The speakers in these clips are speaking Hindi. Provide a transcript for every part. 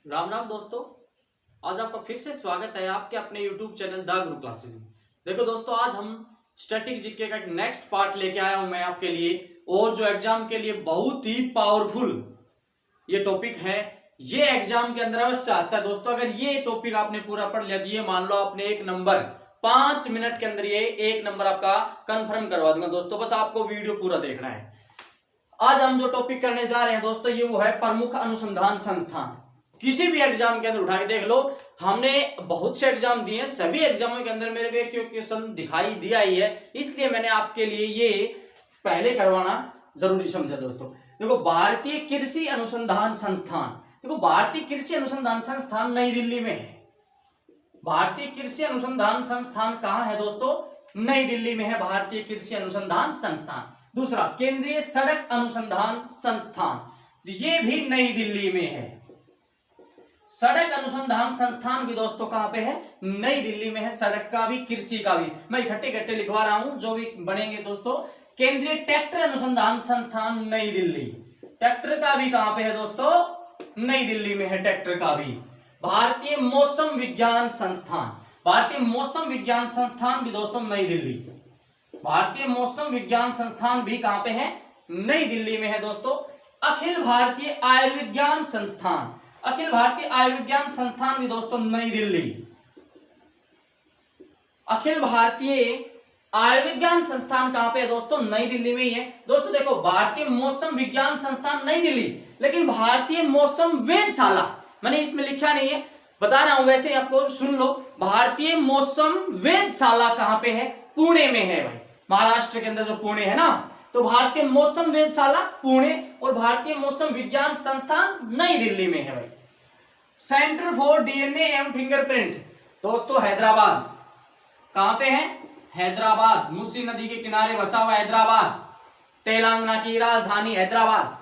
राम राम दोस्तों। आज आपका फिर से स्वागत है आपके अपने YouTube channel the Guru classes में। देखो दोस्तों, आज हम स्टैटिक जीके का एक नेक्स्ट पार्ट लेके आया हूं मैं आपके लिए, और जो एग्जाम के लिए बहुत ही पावरफुल ये टॉपिक है। ये एग्जाम के अंदर अवश्य आता है दोस्तों। अगर ये टॉपिक आपने पूरा पढ़ लिया, दिए मान लो आपने एक नंबर 5 मिनट के अंदर, ये एक नंबर आपका कंफर्म करवा दूंगा दोस्तों। बस आपको वीडियो पूरा देखना है। आज हम जो टॉपिक करने जा रहे हैं दोस्तों, ये वो है प्रमुख अनुसंधान संस्थान। किसी भी एग्जाम के अंदर उठा के देख लो, हमने बहुत से एग्जाम दिए, सभी एग्जामों के अंदर मेरे को एक क्वेश्चन दिखाई दिया ही है, इसलिए मैंने आपके लिए ये पहले करवाना जरूरी समझा दोस्तों। देखो, भारतीय कृषि अनुसंधान संस्थान, देखो भारतीय कृषि अनुसंधान संस्थान नई दिल्ली में है। भारतीय कृषि अनुसंधान संस्थान कहां है दोस्तों? नई दिल्ली में है भारतीय कृषि अनुसंधान संस्थान। दूसरा, केंद्रीय सड़क अनुसंधान संस्थान, ये भी नई दिल्ली में है। सड़क अनुसंधान संस्थान भी दोस्तों कहां पे है? नई दिल्ली में है। सड़क का भी, कृषि का भी, मैं इकट्ठे इकट्ठे लिखवा रहा हूं जो भी बनेंगे दोस्तों। केंद्रीय ट्रैक्टर अनुसंधान संस्थान नई दिल्ली, ट्रैक्टर का भी कहां पे है दोस्तों? नई दिल्ली में है ट्रैक्टर का भी। भारतीय मौसम विज्ञान संस्थान, भारतीय मौसम विज्ञान संस्थान भी दोस्तों नई दिल्ली। भारतीय मौसम विज्ञान संस्थान भी कहां पे है? नई दिल्ली में है दोस्तों। अखिल भारतीय आयुर्विज्ञान संस्थान, अखिल भारतीय आयुर्विज्ञान संस्थान भी दोस्तों नई दिल्ली। अखिल भारतीय आयुर्विज्ञान संस्थान कहां पे है दोस्तों? नई दिल्ली में ही है दोस्तों। देखो, भारतीय मौसम विज्ञान संस्थान नई दिल्ली, लेकिन भारतीय मौसम वेधशाला मैंने इसमें लिखा नहीं है, बता रहा हूं वैसे आपको, सुन लो। भारतीय मौसम वेधशाला कहां पे है? पुणे में है भाई। महाराष्ट्र के अंदर जो पुणे है ना, तो भारतीय मौसम वेधशाला पुणे और भारतीय मौसम विज्ञान संस्थान नई दिल्ली में है भाई। सेंटर फॉर डीएनए एवं फिंगरप्रिंट दोस्तों हैदराबाद, कहां पे है? हैदराबाद, मूसी नदी के किनारे बसा हुआ हैदराबाद, तेलंगाना की राजधानी हैदराबाद।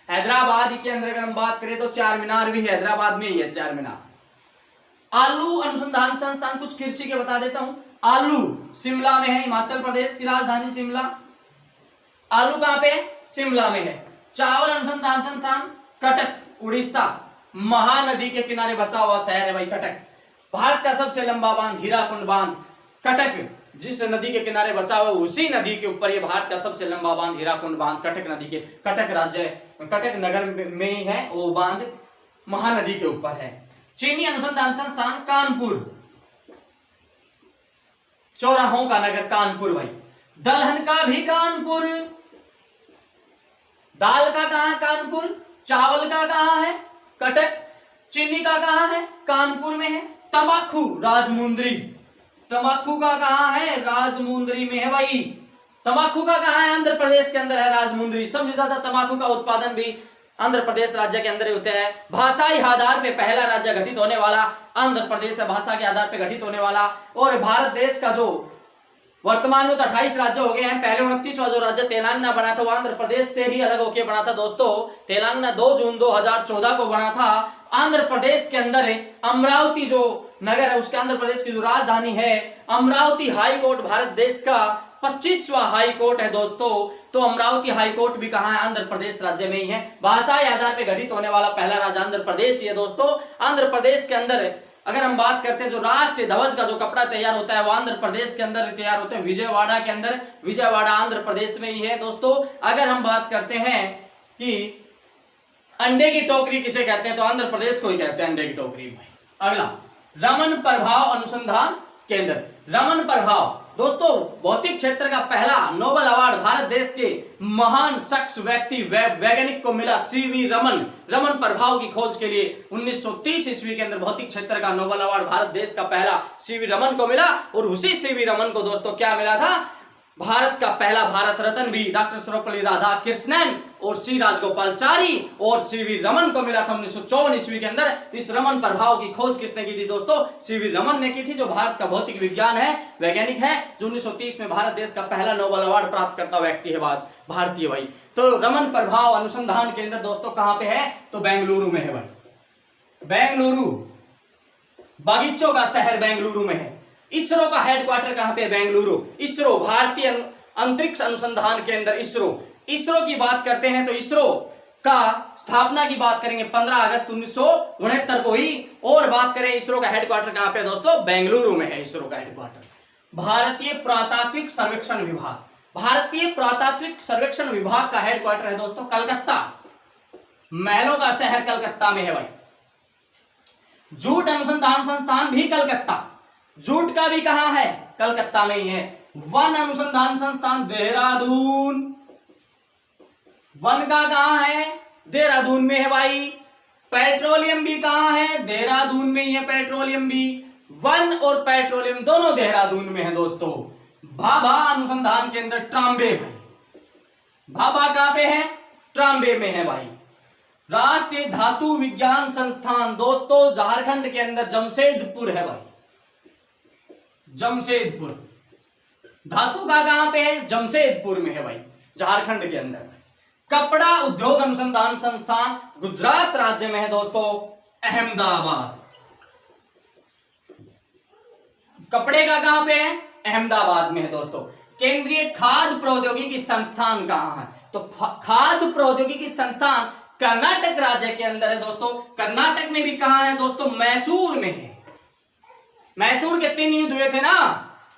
हैदराबाद के अंदर अगर हम बात करें तो चार मीनार भी हैदराबाद में ही है, चार मीनार। आलू अनुसंधान संस्थान, कुछ कृषि के बता देता हूं। आलू शिमला में है, हिमाचल प्रदेश की राजधानी शिमला। आलू कहां पे है? शिमला में है। चावल अनुसंधान संस्थान कटक, उड़ीसा, महानदी के किनारे बसा हुआ शहर है भाई कटक। भारत का सबसे लंबा बांध हीराकुंड बांध, कटक जिस नदी के किनारे बसा हुआ उसी नदी के ऊपर ये भारत का सबसे लंबा बांध हीराकुंड बांध कटक नदी के, कटक राज्य, कटक नगर में ही है वो बांध, महानदी के ऊपर है। चीनी अनुसंधान संस्थान कानपुर, चौराहों का नगर कानपुर भाई। दलहन का भी कानपुर, दाल का कहां? कानपुर। चावल का कहां है? कटक। चीनी का कहां है? कानपुर में है। तंबाकू राजमुंदरी, तंबाकू का कहां है? राजमुंदरी में है भाई। तंबाकू का कहां है? आंध्र प्रदेश के अंदर है राजमुंदरी। सबसे ज्यादा तंबाकू का उत्पादन भी आंध्र प्रदेश राज्य के अंदर होता है। भाषाई आधार पे पहला राज्य घटित होने वाला आंध्र प्रदेश है, भाषा के आधार पे घटित होने वाला। और भारत देश का जो वर्तमान में तो 28 राज्य हो गए हैं, पहले 29वां जो राज्य तेलंगाना बना था वो आंध्र प्रदेश से ही अलग होकर बना था दोस्तों। तेलंगाना 2 जून 2014 को बना था। आंध्र प्रदेश के अंदर अमरावती जो नगर है, उसके आंध्र प्रदेश की जो राजधानी है अमरावती, हाई कोर्ट भारत देश का 25वां हाई कोर्ट है दोस्तों। तो अमरावती हाई कोर्ट भी कहां है? आंध्र प्रदेश राज्य में ही है। भाषाई आधार पर घटित होने वाला पहला राज्य आंध्र प्रदेश ही है दोस्तों। आंध्र प्रदेश के अंदर अगर हम बात करते हैं, जो राष्ट्रीय ध्वज का जो कपड़ा तैयार होता है वो आंध्र प्रदेश के अंदर तैयार होते हैं, विजयवाड़ा के अंदर। विजयवाड़ा आंध्र प्रदेश में ही है दोस्तों। अगर हम बात करते हैं कि अंडे की टोकरी किसे कहते हैं, तो आंध्र प्रदेश को ही कहते हैं अंडे की टोकरी। अगला, रमन प्रभाव अनुसंधान केंद्र। रमन प्रभाव दोस्तों भौतिक क्षेत्र का पहला नोबेल अवार्ड भारत देश के महान शख्स व्यक्ति वैज्ञानिक को मिला, सीवी रमन। रमन प्रभाव की खोज के लिए 1930 ईस्वी के अंदर भौतिक क्षेत्र का नोबेल अवार्ड भारत देश का पहला सीवी रमन को मिला। और उसी सीवी रमन को दोस्तों क्या मिला था? भारत का पहला भारत रत्न भी डॉक्टर सर्वपल्ली राधाकृष्णन और सी राजगोपालचारी और सीवी रमन को मिला था 1954 ईस्वी के अंदर। इस रमन प्रभाव की खोज किसने की थी दोस्तों? सीवी रमन ने की थी, जो भारत का भौतिक विज्ञान है, वैज्ञानिक है, जो 1930 में भारत देश का पहला नोबेल अवार्ड प्राप्त करता व्यक्ति है भारतीय भाई। तो रमन प्रभाव अनुसंधान केंद्र दोस्तों कहां पे है? तो बेंगलुरु में है भाई। बेंगलुरु, बागीचों का शहर बेंगलुरु में है। इसरो का हेडक्वार्टर कहां पे? बेंगलुरु। इसरो भारतीय अंतरिक्ष अनुसंधान केंद्र, इसरो। इसरो की बात करते हैं तो इसरो का स्थापना की बात करेंगे 15 अगस्त 1969 को ही। और बात करें इसरो का हेडक्वार्टर कहां पे है दोस्तों, बेंगलुरु में है इसरो का हेडक्वार्टर। भारतीय पुरातात्विक सर्वेक्षण विभाग, भारतीय पुरातात्विक सर्वेक्षण विभाग का हेडक्वार्टर है दोस्तों कलकत्ता, महलों का शहर कलकत्ता में है भाई। जूट अनुसंधान संस्थान भी कलकत्ता, जूट का भी कहां है, कलकत्ता में ही है। वन अनुसंधान संस्थान देहरादून, वन का कहां है, देहरादून में है भाई। पेट्रोलियम भी कहां है, देहरादून में ही है पेट्रोलियम भी। वन और पेट्रोलियम दोनों देहरादून में है दोस्तों। भाभा अनुसंधान केंद्र ट्रांबे भाई, भाभा कहां पे है, ट्रांबे में है भाई। राष्ट्रीय धातु विज्ञान संस्थान दोस्तों झारखंड के अंदर जमशेदपुर है भाई, जमशेदपुर। धातु का कहां पे है, जमशेदपुर में है भाई, झारखंड के अंदर। कपड़ा उद्योग अनुसंधान संस्थान गुजरात राज्य में है दोस्तों, अहमदाबाद। कपड़े का कहां पे है, अहमदाबाद में है दोस्तों। केंद्रीय खाद्य प्रौद्योगिकी संस्थान कहां है, तो खाद्य प्रौद्योगिकी संस्थान कर्नाटक राज्य के अंदर है दोस्तों। कर्नाटक में भी कहां है दोस्तों, मैसूर में है। मैसूर के 3 युद्ध हुए थे ना,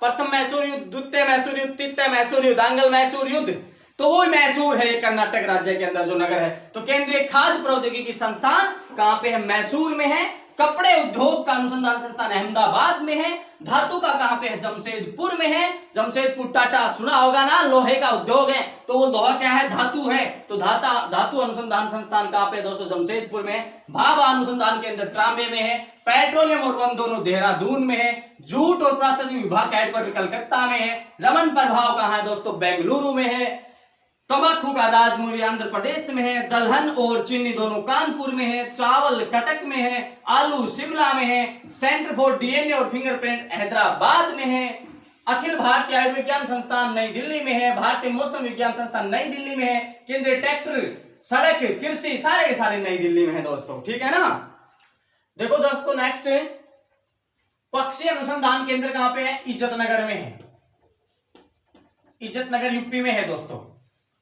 प्रथम मैसूर युद्ध, द्वितीय मैसूर युद्ध, तृतीय मैसूर युद्ध, आंग्ल मैसूर युद्ध, तो वो मैसूर है कर्नाटक राज्य के अंदर जो नगर है। तो केंद्रीय खाद्य प्रौद्योगिकी संस्थान कहां पे है, मैसूर में है। कपड़े उद्योग का अनुसंधान संस्थान अहमदाबाद में है। धातु का कहां पे है, जमशेदपुर में है। जमशेदपुर टाटा सुना होगा ना, लोहे का उद्योग है, तो वो लोहा क्या है, धातु है। तो धातु अनुसंधान संस्थान कहां पे दोस्तों, जमशेदपुर में है। भाभा अनुसंधान केंद्र ट्रांबे में है। पेट्रोलियम और वन दोनों देहरादून में है। जूट और पुरातत्व विभाग का हेडक्वार्टर कलकत्ता में है। रमन प्रभाव कहां है दोस्तों, बेंगलुरु में है। तंबाकू का राजमुरी आंध्र प्रदेश में है। दलहन और चीनी दोनों कानपुर में है। चावल कटक में है। आलू शिमला में है। सेंटर फॉर डीएनए और फिंगरप्रिंट हैदराबाद में है। अखिल भारतीय आयुर्विज्ञान संस्थान नई दिल्ली में है। भारतीय मौसम विज्ञान संस्थान नई दिल्ली में है। केंद्रीय ट्रैक्टर सड़क कृषि सारे के सारे नई दिल्ली में है दोस्तों, ठीक है ना। देखो दोस्तों नेक्स्ट पक्षी अनुसंधान केंद्र कहां पे है, इज्जतनगर में है। इज्जतनगर यूपी में है दोस्तों।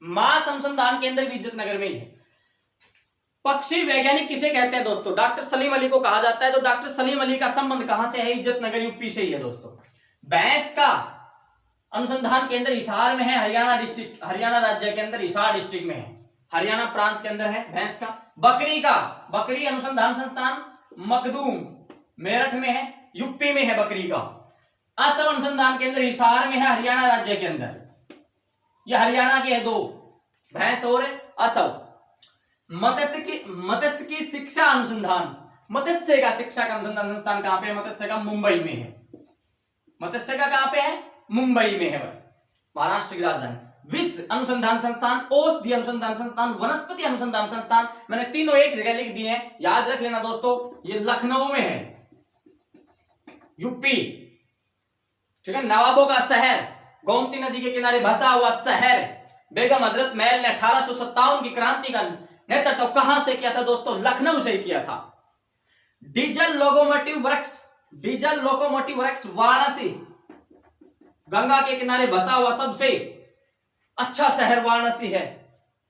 मास अनुसंधान केंद्र भी इज्जतनगर में ही है। पक्षी वैज्ञानिक किसे कहते हैं दोस्तों, डॉक्टर सलीम अली को कहा जाता है। तो डॉक्टर सलीम अली का संबंध कहां से है, इज्जतनगर यूपी से ही है दोस्तों। भैंस का अनुसंधान केंद्र हिसार में है, हरियाणा डिस्ट्रिक्ट, हरियाणा राज्य के अंदर हिसार डिस्ट्रिक्ट में है, हरियाणा प्रांत के अंदर है भैंस का। बकरी अनुसंधान संस्थान मखदूम मेरठ में है, यूपी में है बकरी का। असम अनुसंधान केंद्र हिसार में है, हरियाणा राज्य के अंदर। ये हरियाणा के है दो, भैंस और असम। मत्स्य की शिक्षा अनुसंधान, मत्स्य का शिक्षा का अनुसंधान संस्थान कहां पे है, मत्स्य का मुंबई में है। मत्स्य का कहां पे है, मुंबई में है भाई, महाराष्ट्र की राजधानी। विश्व अनुसंधान संस्थान, औषधि अनुसंधान संस्थान, वनस्पति अनुसंधान संस्थान, मैंने तीनों एक जगह लिख दिए हैं, याद रख लेना दोस्तों। ये लखनऊ में है, यूपी, ठीक है। नवाबों का शहर, गोमती नदी के किनारे बसा हुआ शहर। बेगम हजरत महल ने 1857 की क्रांति का नेतृत्व कहां से किया था दोस्तों, लखनऊ से किया था। Diesel locomotive works Varanasi, Ganga के किनारे बसा हुआ सबसे अच्छा शहर वाराणसी है।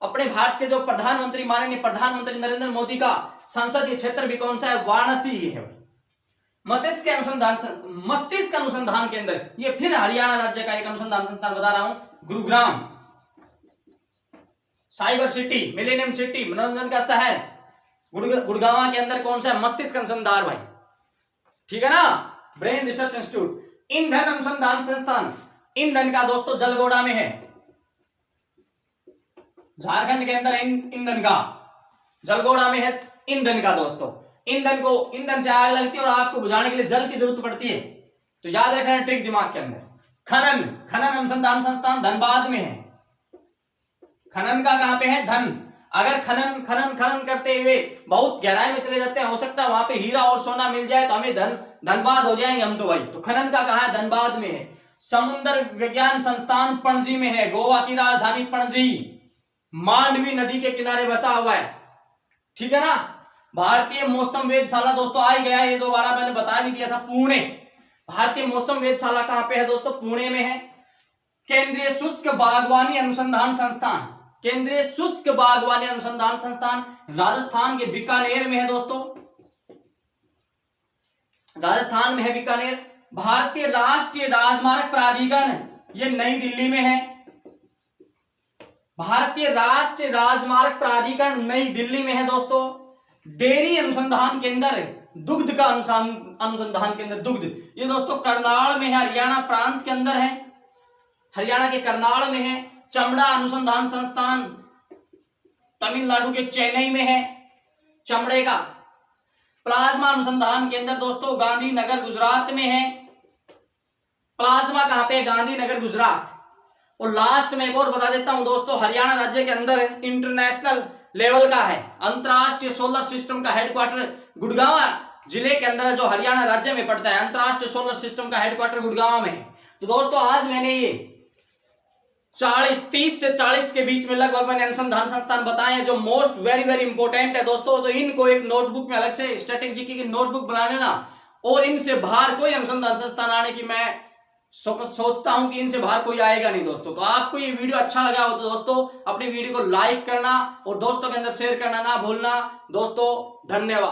अपने भारत के जो प्रधानमंत्री, माननीय प्रधानमंत्री नरेंद्र मोदी का संसदीय क्षेत्र भी कौन सा है, वाराणसी ही है। मस्तिष्क अनुसंधान केंद्र, ये फिर हरियाणा राज्य का एक अनुसंधान संस्थान बता रहा हूं, Gurugram. Cyber city, millennium city, मनोरंजन का शहर, गुड़गांव के अंदर कौन सा है, मस्तिष्क अनुसंधान भाई, ठीक है ना। Brain research institute. ईंधन अनुसंधान संस्थान, ईंधन का दोस्तों जलगोड़ा में है, झारखंड के अंदर ईंधन का जलगोड़ा में है ईंधन का दोस्तों। ईंधन से आग लगती है और आग को बुझाने के लिए जल की जरूरत पड़ती है, तो याद रखना ट्रिक दिमाग के अंदर। खनन अनुसंधान संस्थान धनबाद में है। खनन का कहां पे है, धन। अगर खनन करते हुए बहुत गहराई में चले जाते हैं, हो सकता है वहां पे हीरा और सोना मिल जाए तो हमें धनबाद हो जाएंगे हम तो भाई। तो खनन का कहां है, धनबाद में है। समुद्र विज्ञान संस्थान पणजी में है, गोवा की राजधानी पणजी, मांडवी नदी के किनारे बसा हुआ है, ठीक है ना। भारतीय मौसम वेधशाला दोस्तों आ ही गया, ये दोबारा मैंने बता भी दिया था, पुणे। भारतीय मौसम वेधशाला कहां पे है दोस्तों, पुणे में है। केंद्रीय शुष्क बागवानी अनुसंधान संस्थान, केंद्रीय शुष्क बागवानी अनुसंधान संस्थान राजस्थान के बीकानेर में है दोस्तों, राजस्थान में है बीकानेर। भारतीय राष्ट्रीय राजमार्ग प्राधिकरण ये नई दिल्ली में है, भारतीय राष्ट्रीय राजमार्ग प्राधिकरण नई दिल्ली में है दोस्तों। डेयरी अनुसंधान केंद्र, दुग्ध का अनुसंधान केंद्र दुग्ध, ये दोस्तों करनाल में है, हरियाणा प्रांत के अंदर है, हरियाणा के करनाल में है। चमड़ा अनुसंधान संस्थान तमिलनाडु के चेन्नई में है, चमड़े का। प्लाज्मा अनुसंधान केंद्र दोस्तों गांधीनगर गुजरात में है। प्लाज्मा कहां पे? गांधीनगर गुजरात। और लास्ट में एक और बता देता हूं दोस्तों, हरियाणा राज्य के अंदर इंटरनेशनल लेवल का है, अंतरराष्ट्रीय सोलर सिस्टम का हेडक्वार्टर गुड़गांव जिले के अंदर है, जो हरियाणा राज्य में पड़ता है। अंतरराष्ट्रीय सोलर सिस्टम का हेडक्वार्टर गुड़गांव में है। तो दोस्तों आज मैंने ये 30 से 40 के बीच में लगभग मैंने अनुसंधान संस्थान बताए हैं जो मोस्ट वेरी वेरी इंपॉर्टेंट है दोस्तों। तो इनको एक नोटबुक में अलग से स्ट्रेटेजी की नोटबुक बना लेना, और इनसे बाहर कोई अनुसंधान संस्थान आने की मैं सोचता हूं कि इनसे बाहर कोई आएगा नहीं दोस्तों। तो आपको ये वीडियो अच्छा लगा हो तो दोस्तों अपनी वीडियो को लाइक करना और दोस्तों के अंदर शेयर करना ना भूलना दोस्तों। धन्यवाद।